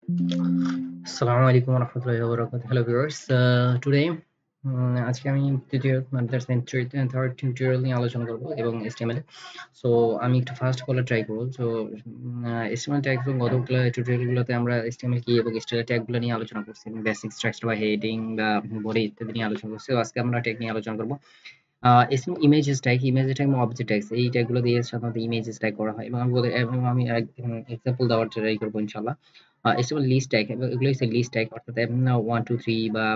আসসালামু আলাইকুম রহমতুল্লাহি ওয়া বারাকাতুহু। হ্যালো ভিউয়ার্স, টুডে আজকে আমি তৃতীয় মানে থার্ড টিউটোরিয়াল নিয়ে আলোচনা করব এবং HTML। সো আমি একটু ফাস্ট বলার ট্রাই করব। সো HTML ট্যাগ এবং গতগুলো টিউটোরিয়ালগুলোতে আমরা HTML কি এবং HTML ট্যাগগুলো নিয়ে আলোচনা করছি, বেসিক স্ট্রাকচার বা হেডিং বা বডি ইত্যাদি নিয়ে আলোচনা করছি। তো আজকে আমরা ট্যাগ নিয়ে আলোচনা করব। ইমেজেস ট্যাগ, এবং অবজেক্ট ট্যাগস, এই ট্যাগগুলো দিয়ে সাধারণত ইমেজেস ট্যাগ করা হয় এবং আমি এক্সাম্পল দেওয়ার ট্রাই করবো ইনশাল্লাহ। এছাড়াও লিস্ট ট্যাগ, এগুলো হচ্ছে লিস্ট ট্যাগ, অর্থাৎ 1 2 3 বা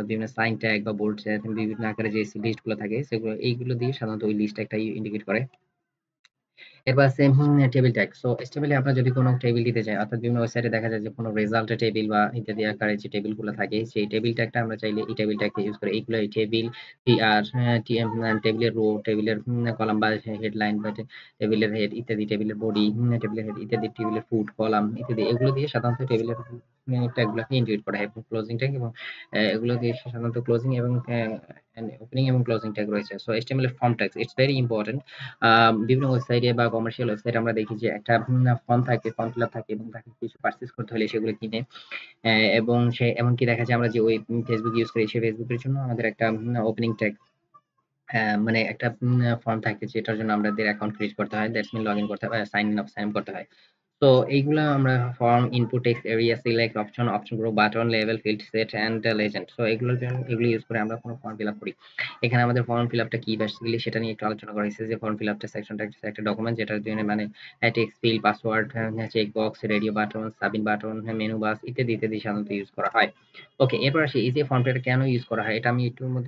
বিভিন্ন সাইন ট্যাগ বা বোল্ড ট্যাগ, বিভিন্ন আকারে যে লিস্ট গুলো থাকে সেগুলো এইগুলো দিয়ে সাধারণত ওই লিস্ট ট্যাগটা ইন্ডিকেট করে। এরপর আছে টেবিল ট্যাগ। সো HTML এ আমরা যদি কোনো টেবিল দিতে চাই, অর্থাৎ বিভিন্ন ওয়েবসাইটে দেখা যায় যে কোনো রেজাল্ট টেবিল বা ইত্যাদি আকারে যে টেবিলগুলো থাকে, সেই টেবিল ট্যাগটা আমরা চাইলে এই টেবিল ট্যাগকে ইউজ করে এইগুলো টেবিল আর টেবিলের রো, টেবিলের কলাম বা হেডলাইন বা টেবিলের হেড ইত্যাদি, টেবিলের বডি, টেবিলের হেড ইত্যাদি, টেবিলের ফুট, কলাম ইত্যাদি, এগুলো দিয়ে সাধারণত টেবিলের ট্যাগগুলোকে ইন্টিগ্রেট করা হয়। এবং ক্লোজিং ট্যাগ এবং এগুলো দিয়ে সাধারণত ক্লোজিং এবং ওপেনিং এবং ক্লোজিং ট্যাগ রয়েছে। সো HTML এর form tags, it's very important. বিভিন্ন ওয়েবসাইটে বা কমার্শিয়াল ওয়েবসাইটে আমরা দেখি যে একটা ফর্ম থাকে, ফর্ম ফিল আপ থাকে এবং তাকে কিছু পারচেজ করতে হলে সেগুলো কিনে। এবং সে এমনকি দেখা যায় আমরা যে ওই ফেসবুক ইউজ করি, সেই ফেসবুকের জন্য আমাদের একটা ওপেনিং ট্যাগ, মানে একটা ফর্ম থাকে যেটার জন্য আমাদের অ্যাকাউন্ট ক্রিয়েট করতে হয়, দ্যাটস মিন লগ ইন করতে হয়, সাইন আপ করতে হয়। তো এইগুলা আমরা form, input, text area, select, option group, button, লেভেল, fieldset and legend. So এগুলোর জন্য এগুলো ইউজ করে আমরা কোনো ফর্ম ফিল আপ করি। এখানে আমাদের ফর্ম ফিল আপটা কি বেসিক্যালি সেটা নিয়ে একটু আলোচনা করা হয়েছে, যে ফর্ম ফিল আপটা সেকশনটা একটা ডকুমেন্ট যেটার জন্য মানে text field, password, check box, radio button, submit button, menu বাস ইত্যাদি ইত্যাদি সাধারণত ইউজ করা হয়। ওকে, এরপর আসি এই যে ফর্মটা কেন ইউজ করা হয়, এটা আমি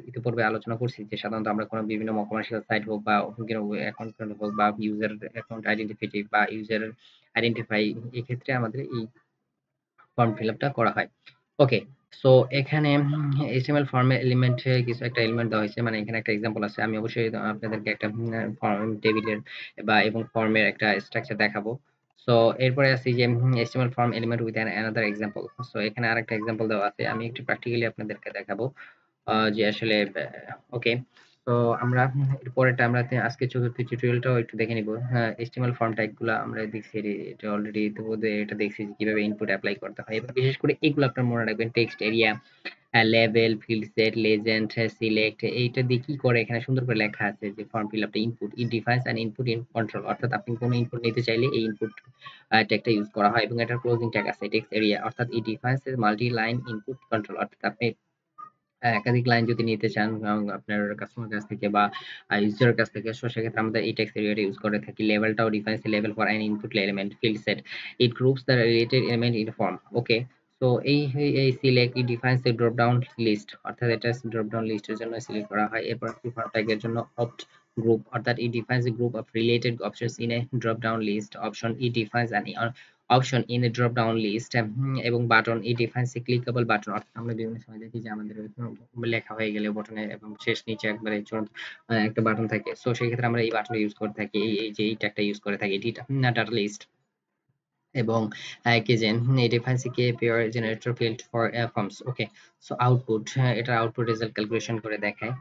ইতিপূর্বে আলোচনা করছি যে সাধারণত আমরা কোনো বিভিন্ন কমার্শিয়াল সাইট হোক বা অ্যাকাউন্ট হোক বা ইউজার অ্যাকাউন্ট আইডেন্টিফিকেটিভ বা ইউজার আইডেন্টিফাই, এক্ষেত্রে আমাদের এই ফর্ম ফিল আপটা করা হয়। ওকে, সো এখানে HTML ফর্মের এলিমেন্টে কিছু একটা এলিমেন্ট দেওয়া হয়েছে, মানে এখানে একটা এক্সাম্পল আছে। আমি অবশ্যই আপনাদেরকে একটা ফর্ম টেবিলের বা এবং ফর্মের একটা স্ট্রাকচার দেখাবো। সো এরপরে আছে যে HTML form element with another example. So এখানে আরেকটা এক্সাম্পল দেওয়া আছে, আমি একটু প্র্যাকটিক্যালি আপনাদেরকে দেখাবো যে আসলে ওকে। তো আমরা এর পরেরটা আমরা আজকে চতুর্থ টিউটোরিয়ালটাও একটু দেখে নিব। হ্যাঁ, HTML ফর্ম টাইপ গুলা আমরা দেখছি, এটা অলরেডি ইতিমধ্যে এটা দেখছি যে কিভাবে ইনপুট অ্যাপ্লাই করতে হয়। এবং বিশেষ করে এগুলো আপনার মনে রাখবেন, text area, level, field set, legend, select, এইটা দিয়ে কি করে এখানে সুন্দর করে লেখা আছে যে ফর্ম ফিল আপটা input, it defines an input in control, অর্থাৎ আপনি কোনো ইনপুট নিতে চাইলে এই ইনপুট ট্যাগটা ইউজ করা হয়। এবং এটার ক্লোজিং ট্যাগ আছে টেক্সট এরিয়া, অর্থাৎ it defines multiline input control, অর্থাৎ আপনি একাধিক লাইন যদি নিতে চান আপনার কাস্টমার কাছ থেকে বা ইউজারের কাছ থেকে, সো সেক্ষেত্রে আমরা এই টেক্সট এরিয়াটা ইউজ করে থাকি। লেভেলটাও ডিফাইন্স লেভেল for an input element, field set, it groups the related element in form. Okay, so এই select, it defines the drop down list, অর্থাৎ এটা ড্রপ ডাউন লিস্টের জন্য সিলেক্ট করা হয়। এরপর ফর্ম ট্যাগের জন্য অপ্ট গ্রুপ, অর্থাৎ it defines a group of related options in a drop down list. Option, it defines an option in a drop down list. এবং button, it defines a clickable button, অর্থাৎ আমরা বিভিন্ন সময় দেখি যে আমাদের লেখা হয়ে গেলে বাটনে এবং শেষ নিচে একবারে চূড়ান্ত একটা বাটন থাকে। সো সেই ক্ষেত্রে আমরা এই বাটন ইউজ করে থাকি, এই যে এই ট্যাগটা ইউজ করে থাকি, ডাটা লিস্ট। এবং কিজেন, it defines a KPI generator field for forms. Okay, so output, এটা আউটপুট রেজাল্ট ক্যালকুলেশন করে দেখায়।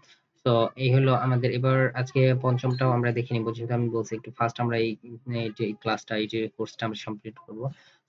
তো এই হলো আমাদের। এবার আজকে পঞ্চমটাও আমরা দেখে নিব, যেহেতু আমি বলছি একটু ফার্স্ট আমরা এই যে ক্লাসটা, এই যে কোর্সটা আমরা কমপ্লিট করব।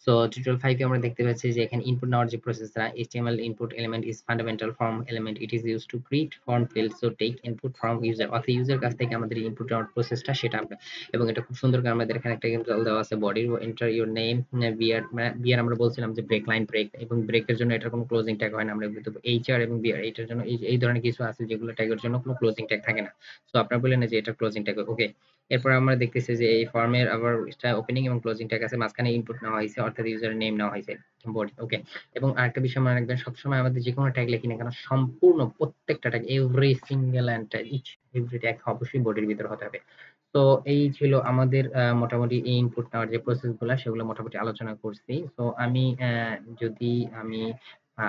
সো টিউটোরিয়াল 5 এ আমরা দেখতে পাচ্ছি যে এখানে ইনপুট নেওয়ার যে প্রসেসটা, HTML input element is fundamental form element, it is used to create form fields, so take input from user, অর্থাৎ ইউজার কাছ থেকে আমাদের ইনপুট নেওয়ার প্রসেসটা সেটা আমরা। এবং এটা খুব সুন্দর করে আমাদের এখানে একটা এক্সাম্পল দেওয়া আছে, বডির এন্টার ইউর নেম, বিয়ার, বিয়ার আমরা বলছিলাম যে ব্রেক লাইন ব্রেক, এবং ব্রেকের জন্য এটার কোনো ক্লোজিং ট্যাগ হয় না। আমরা কিন্তু এইচআর এবং বিয়ার এইটার জন্য এই ধরনের কিছু আছে যেগুলো ট্যাগের জন্য কোনো ক্লোজিং ট্যাগ থাকে না। সো আপনারা বললেন যে এটা ক্লোজিং ট্যাগ। ওকে, এরপর আমরা দেখতেছি যে এই ফর্মের আবার ওপেনিং এবং ক্লোজিং ট্যাগ আছে, মাঝখানে ইনপুট নেওয়া হয়েছে অর্থাৎ ইউজারের নেম নেওয়া হয়েছে, বডি। ওকে, এবং আরেকটা বিষয় মনে রাখবেন, সবসময় আমাদের যে কোনো ট্যাগ লিখি না কেন, সম্পূর্ণ প্রত্যেকটা tag, every single and each every tag অবশ্যই বডির ভিতরে হতে হবে। তো এই ছিল আমাদের মোটামুটি এই ইনপুট নেওয়ার যে প্রসেস গুলা, সেগুলো মোটামুটি আলোচনা করছি। তো আমি যদি আমি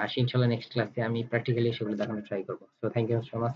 আসি ইনশাল্লাহ নেক্সট ক্লাসে আমি প্র্যাকটিক্যালি সেগুলো দেখানোর ট্রাই করবো। তো থ্যাংক ইউ সো মাচ।